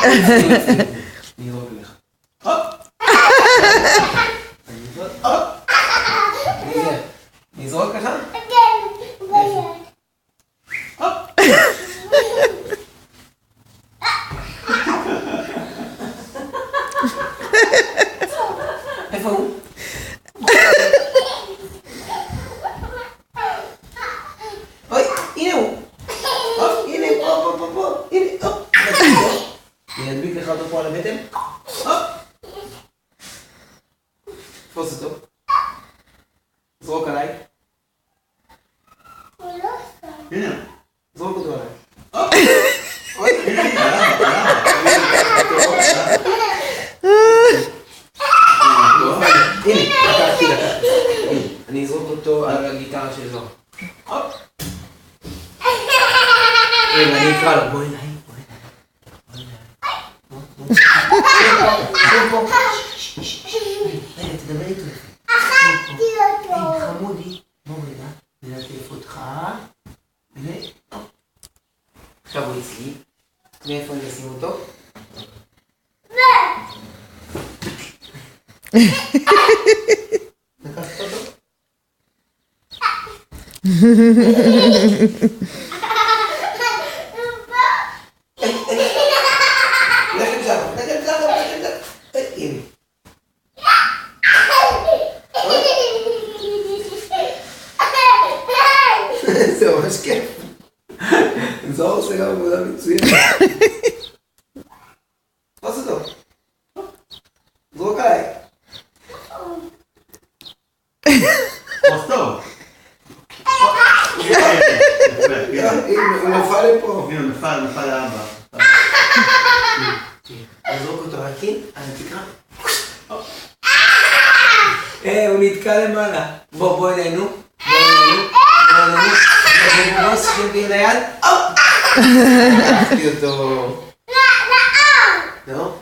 אני אזרוק אליך. אני אזרוק לך? איפה הוא? אוי, הנה הוא. הנה הוא, פה. הנה, אני אדביק לך אותו פה על הבטן. תפוס אותו. זרוק עליי. הנה, זרוק אותו עליי. אוי, הנה, לקחתי. אני אזרוק אותו על הגיטרה של זוהר. רגע, אני אקרא לו. בוא אליי. רגע, תדבר איתו. חמודי. בוא רגע, נלטף אותך. עכשיו הוא אצלי. מאיפה אני אשים אותו? לקחת אותו? לכם שם. הנה. זה ממש כיף. זוהר עושה גם עבודה מצוינת. תפוס אותו. זרוק עליי. תפוס טוב. הוא נפל לפה. הנה, הוא נפל לאבא. נזרוק אותו רק על התקרה. הוא נתקע למעלה. בוא אלינו. בוא סחבי ליד. לקחתי אותו. לא?